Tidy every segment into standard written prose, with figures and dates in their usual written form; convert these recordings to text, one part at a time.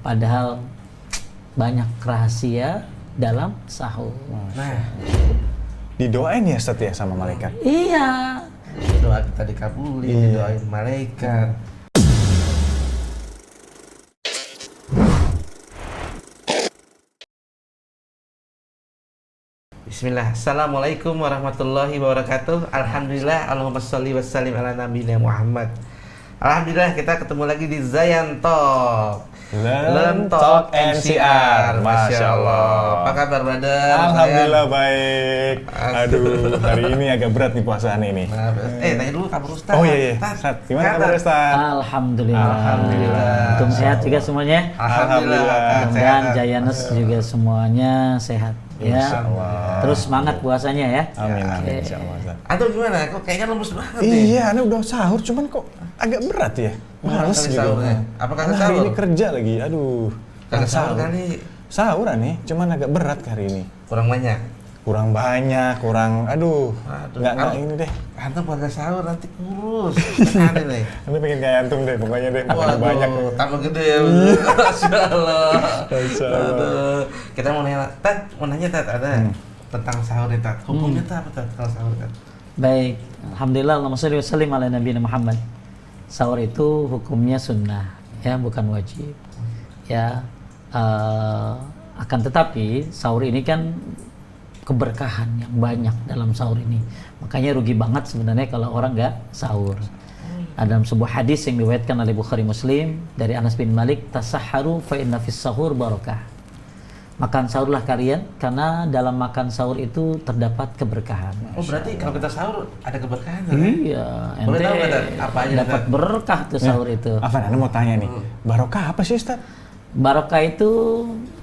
Padahal banyak rahasia dalam sahur. Nah, Didoain ya Ustaz ya sama malaikat? Iya. doa kita dikabuli, didoain malaikat. Bismillah. Assalamualaikum warahmatullahi wabarakatuh. Alhamdulillah, Allahumma sholli wa sallim ala nabiyina Muhammad. Alhamdulillah, kita ketemu lagi di Zayan Talk. Learn Talk NCR. Masya Allah. Apa kabar, brother? Alhamdulillah baik. Aduh, hari ini agak berat nih puasaan ini. Tanya dulu kabar Ustaz. Oh iya. Ustaz, gimana kabar Ustaz? Alhamdulillah. Alhamdulillah. Antum sehat juga semuanya? Alhamdulillah. Dan Jayanus juga semuanya sehat. Ya. Insyaallah. Terus semangat puasanya ya. Amin, amin. Insyaallah Ustaz. Antum gimana? Kok kayaknya lemes banget nih? Iya, Anda udah sahur, cuman kok agak berat ya? Males Kali gitu. sahurnya. Apa kagak Karena hari sahur? ini kerja lagi, aduh. Kagak sahur kali. Sahuran nih, cuman agak berat hari ini. Kurang banyak. Kurang banyak, Aduh. nggak ini deh. Antum kagak sahur nanti kurus. Aneh nih. Nanti pengen kayak antum deh, pokoknya deh. Makan banyak. tambah gede ya. Masya Allah. Masya Allah. Aduh. Kita mau nanya, Tat, ada tentang sahur nih, Tat. Hukumnya Tat, apa Tat, kalau sahur, Tat? Baik. Alhamdulillah, Allahumma sholli wa sallim ala nabiyina Muhammad. Sahur itu hukumnya sunnah, ya, bukan wajib. Ya, akan tetapi sahur ini kan keberkahan yang banyak dalam sahur ini. Makanya rugi banget sebenarnya kalau orang nggak sahur. Dalam sebuah hadis yang diriwayatkan oleh Bukhari Muslim dari Anas bin Malik, tasahharu fa inna fis sahur barakah. Makan sahurlah kalian karena dalam makan sahur itu terdapat keberkahan. Oh, berarti kalau kita sahur ada keberkahan kan? Iya, Boleh ente tahu nggak, Tat? Apa aja, dapat Tat? berkah tuh sahur itu. Afan, Anda mau tanya nih, barokah apa sih Ustaz? Barokah itu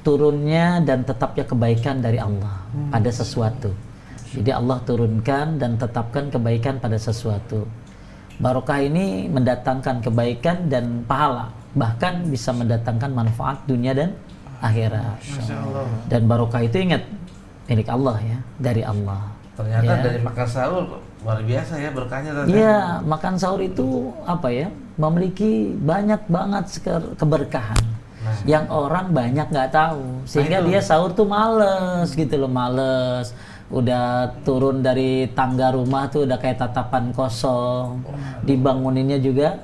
turunnya dan tetapnya kebaikan dari Allah pada sesuatu. Jadi Allah turunkan dan tetapkan kebaikan pada sesuatu. Barokah ini mendatangkan kebaikan dan pahala, bahkan bisa mendatangkan manfaat dunia dan akhirat. Dan barokah itu ingat milik Allah ya, dari Allah. Ternyata Ya. dari makan sahur luar biasa ya berkahnya, Tat. Iya, makan sahur itu apa ya? Memiliki banyak banget keberkahan yang orang banyak nggak tahu, sehingga dia sahur tuh males gitu loh, males. Udah turun dari tangga rumah tuh udah kayak tatapan kosong, dibanguninnya juga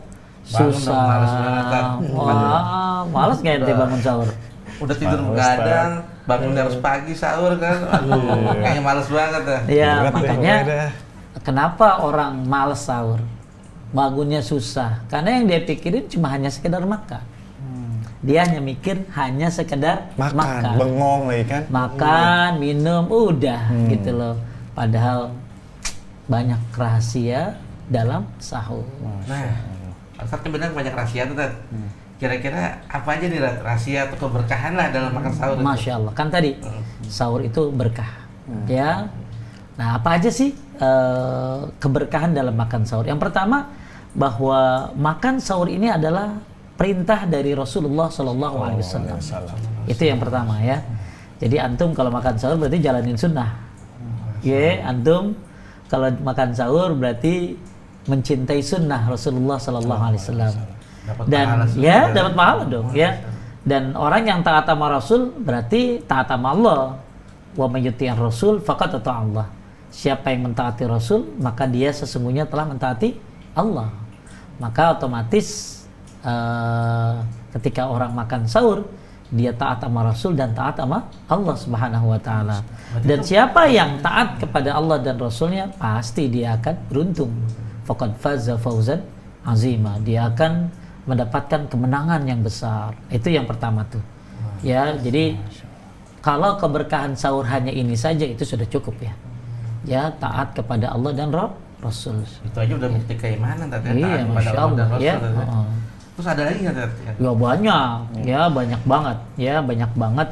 Bangun susah. dong, males banget, Tat. Wah, males nggak ente bangun sahur? Udah tidur begadang, bangun harus pagi sahur kan. Aduh, kayaknya males banget dah. Iya, Berat deh, makanya pokoknya dah. kenapa orang males sahur? Bangunnya susah. Karena yang dia pikirin cuma hanya sekedar makan. Dia hanya mikir hanya sekedar makan. Bengong lagi kan? Makan, minum, udah gitu loh. Padahal banyak rahasia dalam sahur. Nah, Ustaz kan benar banyak rahasia tuh, Tat. Kira-kira apa aja nih rahasia atau keberkahan lah dalam makan sahur itu? Masya Allah, kan tadi sahur itu berkah, ya. Nah, apa aja sih keberkahan dalam makan sahur? Yang pertama, bahwa makan sahur ini adalah perintah dari Rasulullah Shallallahu Alaihi Wasallam. Itu yang pertama ya. Jadi antum kalau makan sahur berarti jalanin sunnah. Ya, antum kalau makan sahur berarti mencintai sunnah Rasulullah Shallallahu Alaihi Wasallam. Dan ya dapat pahala dong ya. Dan orang yang taat sama Rasul berarti taat sama Allah. Wa may yuti'ir Rasul faqad ata'a Allah. Siapa yang mentaati Rasul maka dia sesungguhnya telah mentaati Allah. Maka otomatis ketika orang makan sahur dia taat sama Rasul dan taat sama Allah Subhanahu wa taala. Dan siapa yang taat kepada Allah dan Rasulnya pasti dia akan beruntung. Faqad faza fawzan azima. Dia akan mendapatkan kemenangan yang besar. Itu yang pertama tuh. Ya, jadi kalau keberkahan sahur hanya ini saja itu sudah cukup ya. Ya, taat kepada Allah dan Rasul. Itu aja udah bukti keimanan, Tat. Iya, Taat kepada Masya Allah dan Allah Rasul, ya. Tat. Terus ada lagi nggak, Tat? Ya banyak, ya banyak banget, ya banyak banget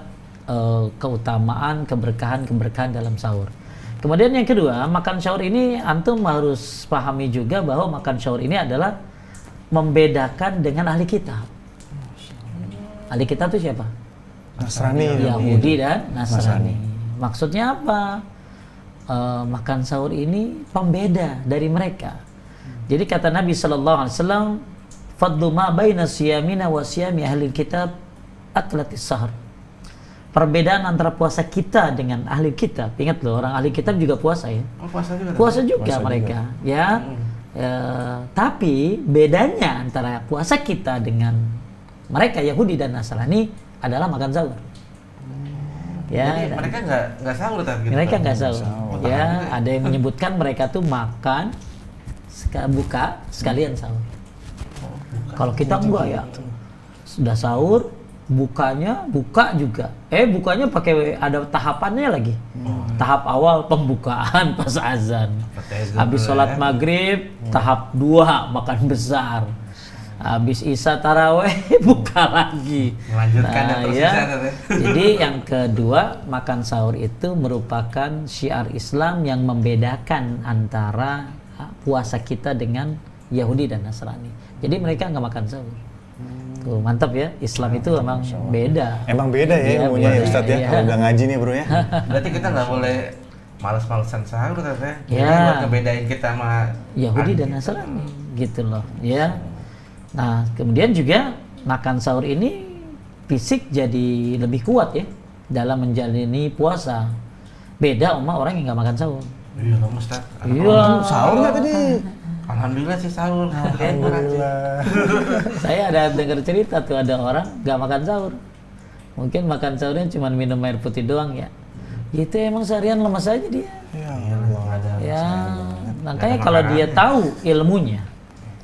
keutamaan, keberkahan dalam sahur. Kemudian yang kedua, makan sahur ini antum harus pahami juga bahwa makan sahur ini adalah membedakan dengan ahli kitab. Ahli kitab itu siapa? Nasrani. Yahudi dan Nasrani. Maksudnya apa? Makan sahur ini pembeda dari mereka. Jadi kata Nabi Sallallahu Alaihi Wasallam, fadlu ma baina siyamina wa siyami ahli kitab aklatis sahar. Perbedaan antara puasa kita dengan ahli kitab. Ingat loh, orang ahli kitab juga puasa ya. Oh, puasa juga. Puasa juga mereka, ya. Tapi bedanya antara puasa kita dengan mereka Yahudi dan Nasrani adalah makan sahur. Ya, jadi mereka nggak sahur gitu. Mereka nggak sahur. Ya, ada yang menyebutkan mereka tuh makan, buka sekalian sahur. Kalau kita enggak ya, sudah sahur, bukanya buka juga. Bukanya pakai ada tahapannya lagi. Tahap awal pembukaan pas azan. Habis sholat maghrib, tahap 2 makan besar. Habis isya taraweh buka lagi. Melanjutkan dan terus ya. ya. Jadi yang kedua, makan sahur itu merupakan syiar Islam yang membedakan antara puasa kita dengan Yahudi dan Nasrani. Jadi mereka nggak makan sahur. Tuh, mantap ya, Islam itu emang beda. Emang beda ya ilmunya ya Ustadz ya, kalau udah ngaji nih bro ya. Berarti kita nggak boleh malas-malasan sahur katanya. Ya. Jadi buat ngebedain kita sama Yahudi dan Nasrani gitu loh ya. Nah kemudian juga makan sahur ini fisik jadi lebih kuat ya dalam menjalani puasa. Beda sama orang yang nggak makan sahur. Iya kamu Ustaz. Iya. Sahur nggak tadi? Alhamdulillah sih sahur. Alhamdulillah. Saya ada dengar cerita tuh ada orang nggak makan sahur. Mungkin makan sahurnya cuma minum air putih doang ya. Itu emang seharian lemas aja dia. Ya Allah. Ya, makanya kalau dia tahu ilmunya,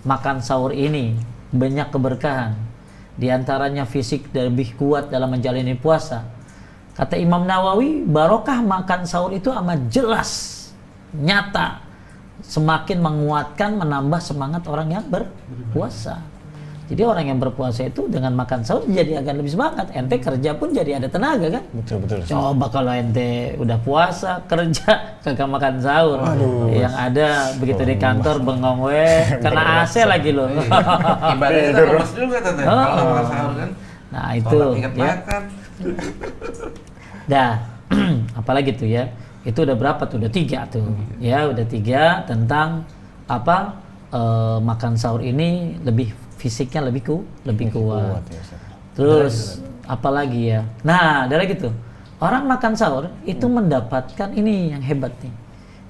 makan sahur ini banyak keberkahan. Di antaranya fisik lebih kuat dalam menjalani puasa. Kata Imam Nawawi, barokah makan sahur itu amat jelas, nyata, semakin menguatkan, menambah semangat orang yang berpuasa. Jadi orang yang berpuasa itu dengan makan sahur jadi agak lebih semangat. Ente kerja pun jadi ada tenaga kan? Betul. Coba kalau ente udah puasa, kerja, kagak makan sahur. Yang ada begitu di kantor bengong kena AC lagi loh. Ibaratnya kita lemas juga tante. Kalau makan sahur kan. Nah itu ingat ya. makan. Dah, apalagi tuh ya. Itu udah berapa tuh? Udah 3 tuh. Ya udah 3 tentang apa makan sahur ini lebih fisiknya lebih kuat. Ya, Terus apalagi ya? Nah, ada lagi tuh. Orang makan sahur itu mendapatkan ini yang hebat nih.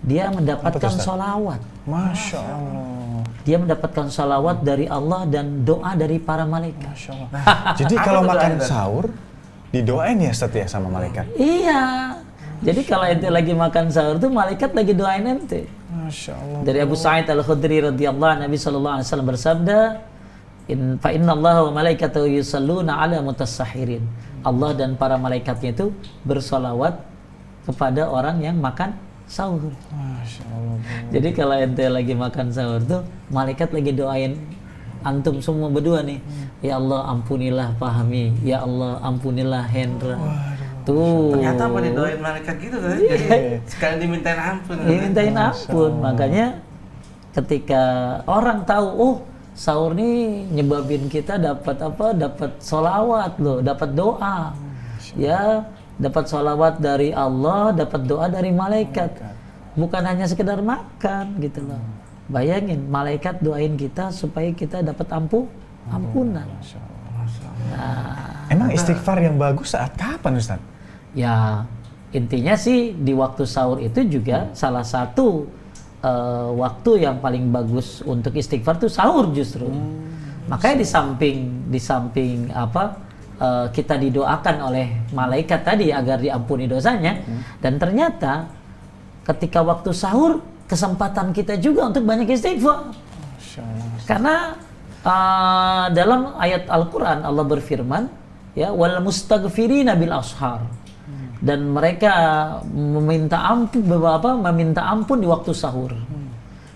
Dia mendapatkan sholawat. Masya Allah. Dia mendapatkan sholawat dari Allah dan doa dari para malaikat. Masya Allah. Jadi kalau makan sahur didoain ya Ustaz ya sama malaikat? Iya. Jadi kalau ente lagi makan sahur tuh malaikat lagi doain ente. Masya Allah. Dari Abu Sa'id Al-Khudri radhiyallahu anhu, Nabi sallallahu alaihi wasallam bersabda, fa inna Allah wa malaikatahu yusalluna ala mutasahhirin. Allah dan para malaikatnya itu bersolawat kepada orang yang makan sahur. Masya Allah. Jadi kalau ente lagi makan sahur tuh malaikat lagi doain antum semua berdua nih. Ya Allah ampunilah Fahmi, ya Allah ampunilah Hendra. Tuh. Ternyata apa didoain malaikat gitu kan? Jadi sekali dimintain ampun. Dimintain ampun. Makanya ketika orang tahu, oh sahur nih nyebabin kita dapat apa? Dapat sholawat loh, dapat doa. Ya, dapat sholawat dari Allah, dapat doa dari malaikat. Bukan hanya sekedar makan gitu loh. Bayangin, malaikat doain kita supaya kita dapat ampunan. Nah, emang istighfar yang bagus saat kapan Ustaz? Ya, intinya sih di waktu sahur itu juga salah satu waktu yang paling bagus untuk istighfar tuh sahur justru. Makanya di samping apa kita didoakan oleh malaikat tadi agar diampuni dosanya, dan ternyata ketika waktu sahur kesempatan kita juga untuk banyak istighfar. Karena dalam ayat Al-Quran Allah berfirman, ya wal mustaghfirina bil ashar, dan mereka meminta ampun di waktu sahur.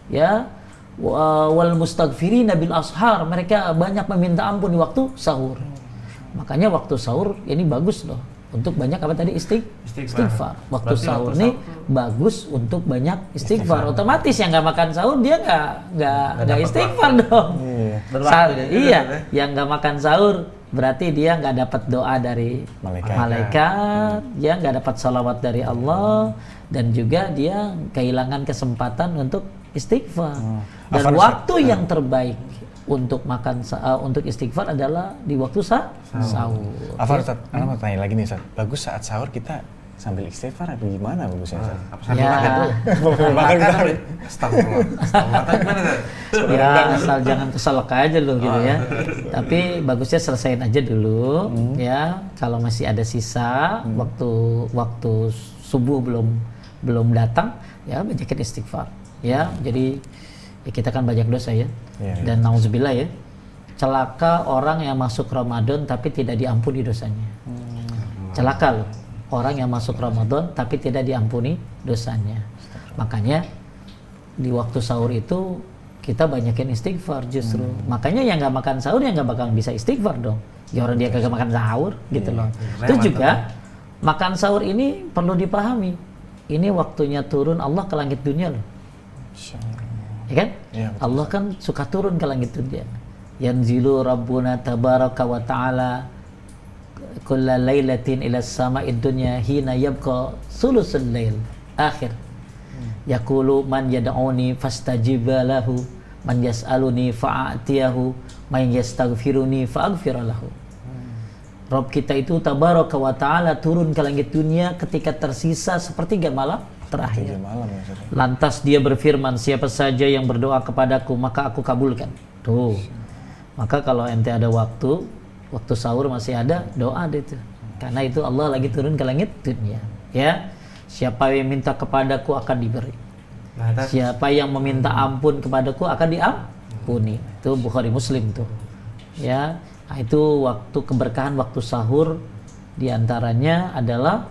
Ya, wal mustaghfirina bil ashar, mereka banyak meminta ampun di waktu sahur. Makanya waktu sahur ini bagus loh untuk banyak apa tadi istighfar. Waktu sahur ini bagus untuk banyak istighfar. Otomatis yang nggak makan sahur dia nggak istighfar dong. Iya, yang nggak makan sahur berarti dia nggak dapat doa dari malaikat, dia nggak dapat salawat dari Allah, dan juga dia kehilangan kesempatan untuk istighfar. Dan waktu yang terbaik untuk untuk istighfar adalah di waktu sahur. Apa Ustaz? Anak mau tanya lagi nih Ustaz. Bagus saat sahur kita sambil istighfar atau gimana bagusnya Ustaz? Makan kita astagfirullah. Ya asal jangan keselak aja loh gitu ya. Tapi bagusnya selesaiin aja dulu ya. Kalau masih ada sisa waktu subuh belum datang ya banyakin istighfar ya. Jadi ya kita kan banyak dosa ya. Dan nauzubillah ya. Celaka orang yang masuk Ramadan tapi tidak diampuni dosanya. Celaka loh orang yang masuk Ramadan tapi tidak diampuni dosanya. Makanya di waktu sahur itu kita banyakin istighfar justru. Makanya yang nggak makan sahur yang nggak bakal bisa istighfar dong. Ya orang dia kagak makan sahur gitu loh. Itu juga makan sahur ini perlu dipahami. Ini waktunya turun Allah ke langit dunia loh. Ya kan? Ya, Allah kan suka turun ke langit dunia. Yanzilu Rabbuna tabaraka wa ta'ala kulla lailatin ila sama'id dunya hina yabqa sulusul lail akhir. Yaqulu man yad'uni fastajiba lahu man yas'aluni fa'atiyahu man yastaghfiruni fa'aghfir lahu. Rabb kita itu tabaraka wa ta'ala turun ke langit dunia ketika tersisa sepertiga malam terakhir. Lantas dia berfirman, siapa saja yang berdoa kepadaku maka aku kabulkan. Tuh. Maka kalau ente ada waktu sahur masih ada, doa deh tuh. Karena itu Allah lagi turun ke langit dunia. Ya. Siapa yang minta kepadaku akan diberi. Siapa yang meminta ampun kepadaku akan diampuni. Itu Bukhari Muslim tuh. Ya. Nah, itu waktu keberkahan waktu sahur diantaranya adalah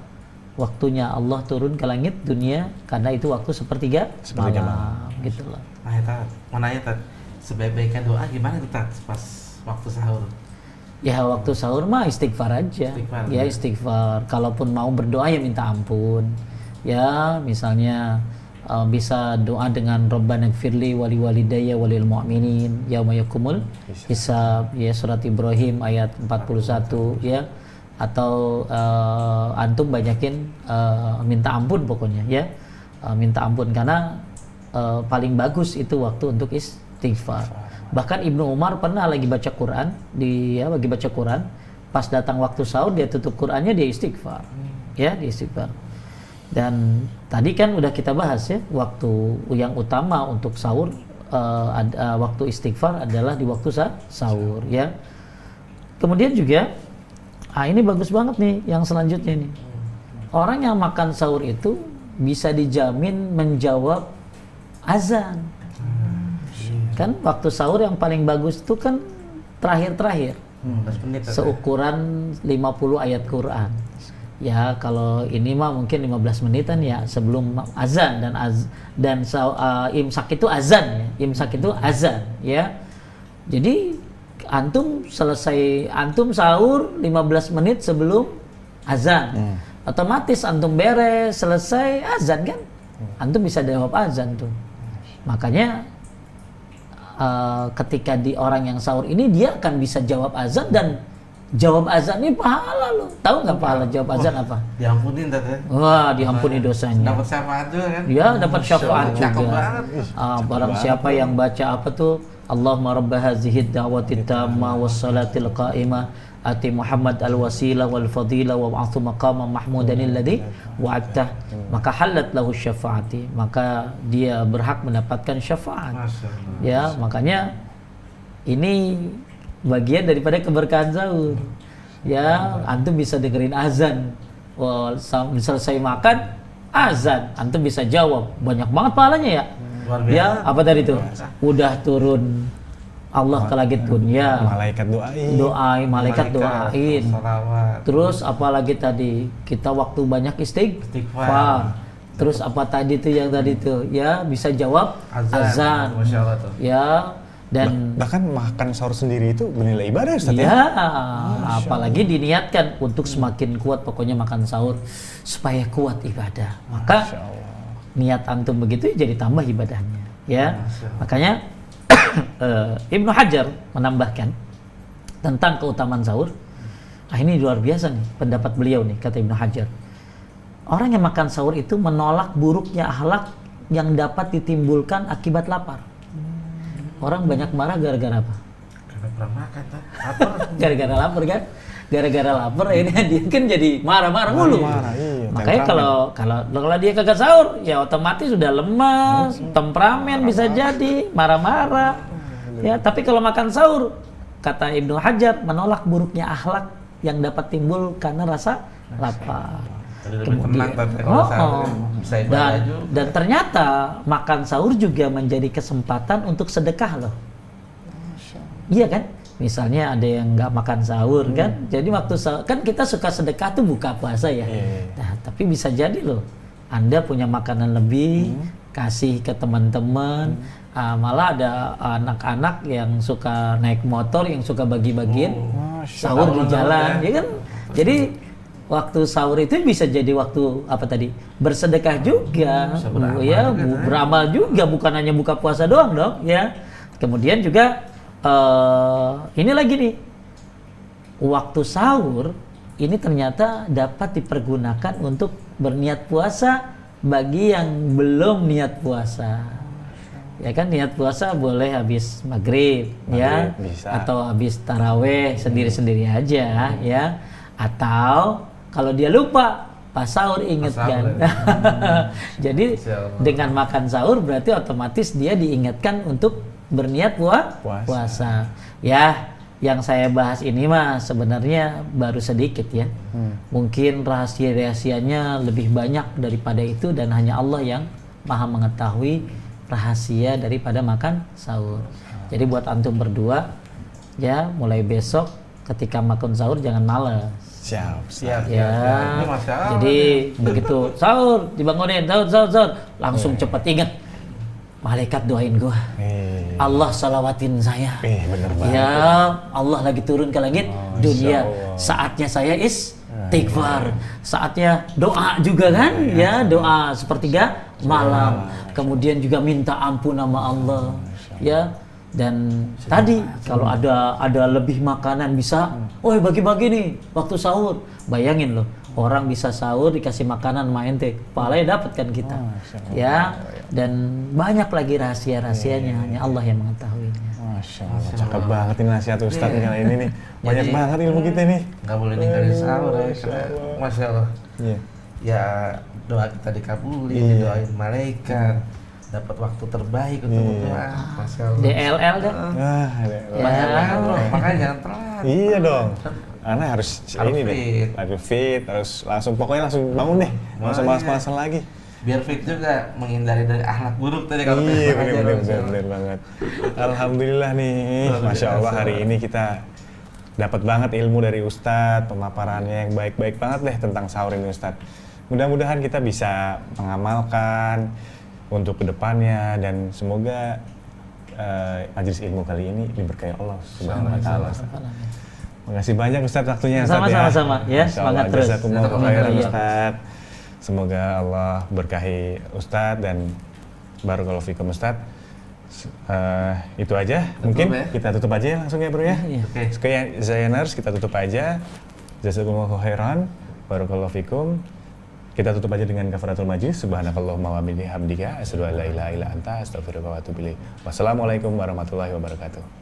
waktunya Allah turun ke langit dunia karena itu waktu sepertiga malam gitu loh. Nah, Tat, mau nanya Tat, sebaik-baiknya doa gimana tuh Tat pas waktu sahur? Ya waktu sahur mah istighfar aja. Istighfar. Kalaupun mau berdoa ya minta ampun. Ya misalnya bisa doa dengan Rabbana gfirli wali walidayya walil mu'minin yauma yakumul hisab ya surat Ibrahim ayat 41 ya. Atau antum banyakin minta ampun pokoknya ya. Minta ampun karena paling bagus itu waktu untuk istighfar. Bahkan Ibnu Umar pernah lagi baca Quran, lagi baca Quran, pas datang waktu sahur dia tutup Qurannya dia istighfar. Ya, dia istighfar. Dan tadi kan udah kita bahas ya, waktu yang utama untuk sahur waktu istighfar adalah di waktu sahur ya. Kemudian juga ini bagus banget nih yang selanjutnya nih. Orang yang makan sahur itu bisa dijamin menjawab azan. Kan waktu sahur yang paling bagus itu kan terakhir-terakhir. Seukuran 50 ayat Quran. Ya kalau ini mah mungkin 15 menitan ya sebelum azan dan imsak itu azan ya. Imsak itu azan ya. Jadi antum sahur 15 menit sebelum azan. Otomatis antum beres, selesai azan kan? Antum bisa jawab azan tuh. Makanya ketika di orang yang sahur ini dia akan bisa jawab azan dan jawab azan ini pahala loh. Tahu nggak pahala jawab azan apa? Diampunin Tante. Wah, diampuni dosanya. Dapat syafaat juga kan? Ya, dapat syafaat juga. Barang siapa yang baca apa tuh? Allahumma rabba hazihi da'wati tamma wassalatil qa'imah ati Muhammad al-wasilah wal fadilah wa ba'athu maqama mahmudan alladhi wa'adtah, maka halat lahu syafaati, maka dia berhak mendapatkan syafaat. Ya, makanya ini bagian daripada keberkahan sahur. Ya, antum bisa dengerin azan. Selesai makan azan, antum bisa jawab. Banyak banget pahalanya ya. Ya, apa tadi itu? Udah turun Allah ke langit dunia. Malaikat malaikat doain. Terus apalagi tadi? Kita waktu banyak istighfar. Terus apa tadi tuh yang tadi tuh? Ya, bisa jawab azan. Ya, dan bahkan makan sahur sendiri itu bernilai ibadah Ustaz ya? Ya, apalagi diniatkan untuk semakin kuat pokoknya makan sahur supaya kuat ibadah. Maka niat antum begitu jadi tambah ibadahnya ya. Makanya Ibnu Hajar menambahkan tentang keutamaan sahur. Ini luar biasa nih pendapat beliau nih, kata Ibnu Hajar. Orang yang makan sahur itu menolak buruknya akhlak yang dapat ditimbulkan akibat lapar. Orang banyak marah gara-gara apa? Pernah makan tuh. Lapar. Gara-gara lapar kan? Gara-gara lapar ini dia kan jadi marah-marah mulu. Marah-marah, iya, Makanya temperamen. kalau dia kagak sahur, ya otomatis sudah lemas, temperamen bisa jadi marah-marah. Ya, tapi kalau makan sahur, kata Ibnu Hajar, menolak buruknya akhlak yang dapat timbul karena rasa lapar. Jadi lebih tenang tapi kalau sahur bisa ibadah juga. Dan ternyata makan sahur juga menjadi kesempatan untuk sedekah loh. Iya kan? Misalnya ada yang nggak makan sahur kan, jadi waktu sahur, kan kita suka sedekah tuh buka puasa ya. Nah, tapi bisa jadi loh, Anda punya makanan lebih, kasih ke teman-teman. Malah ada anak-anak yang suka naik motor, yang suka bagi-bagiin sahur di jalan, ya kan? Jadi waktu sahur itu bisa jadi waktu apa tadi? Bersedekah juga, ya, beramal juga, bukan hanya buka puasa doang dong, ya. Kemudian juga ini lagi nih, waktu sahur ini ternyata dapat dipergunakan untuk berniat puasa bagi yang belum niat puasa. Ya kan, niat puasa boleh habis maghrib ya, bisa. Atau habis taraweh sendiri-sendiri aja ya, atau kalau dia lupa pas sahur ingatkan. Jadi dengan makan sahur berarti otomatis dia diingatkan untuk berniat puasa. Ya, yang saya bahas ini mah sebenarnya baru sedikit ya. Mungkin rahasia-rahasianya lebih banyak daripada itu dan hanya Allah yang Maha mengetahui rahasia daripada makan sahur. Jadi buat antum berdua ya, mulai besok ketika makan sahur jangan malas. Siap. Ya. Ini Masya Allah. Jadi begitu sahur dibangunin, sahur langsung cepat ingat. Malaikat doain gua. Allah salawatin saya. Bener banget. Ya, Allah lagi turun ke langit dunia. Saatnya saya istighfar. Saatnya doa juga kan? Ya, doa sepertiga malam. Kemudian juga minta ampun sama Allah. Ya. Dan tadi kalau ada lebih makanan bisa, bagi-bagi nih waktu sahur. Bayangin loh, orang bisa sahur dikasih makanan sama ente, pahalanya dapat kan kita. Ya, dan banyak lagi rahasia-rahasianya, hanya Allah yang mengetahuinya. Masya Allah, cakep banget ini nasihat Ustadz kali ini nih. Banyak banget ilmu kita nih. Nggak boleh ninggalin sahur ya, Masya Allah. Iya. Ya, doa kita dikabulin, doain malaikat, dapat waktu terbaik untuk berdoa. Masya Allah. DLL dah. Banyak bro, makanya jangan telat. Iya dong. Karena harus ini deh, fit. harus fit, harus pokoknya langsung bangun deh, nggak usah malas-malasan lagi. Biar fit juga, menghindari dari akhlak buruk tadi kalau Iya, kita bener banget. Alhamdulillah nih, Masya Allah hari ini kita dapat banget ilmu dari Ustadz, pemaparannya yang baik-baik banget deh tentang sahur ini Ustadz. Mudah-mudahan kita bisa mengamalkan untuk kedepannya dan semoga majelis ilmu kali ini diberkahi Allah Subhanahu wa Ta'ala. Makasih banyak Ustadz waktunya Ustadz ya. Sama-sama ya, semangat terus. Jazakumullah khairan Ustadz. Semoga Allah berkahi Ustadz dan barakallahu fikum Ustadz. Itu aja, mungkin kita tutup aja ya langsung ya bro ya. Sekian Zayaners, kita tutup aja. Jazakumullah khairan, barakallahu fikum. Kita tutup aja dengan kafaratul majlis. Subhanakallahumma wa bihamdika asyhadu an la ilaha illa anta astaghfiruka wa atubu ilaik. Wassalamualaikum warahmatullahi wabarakatuh.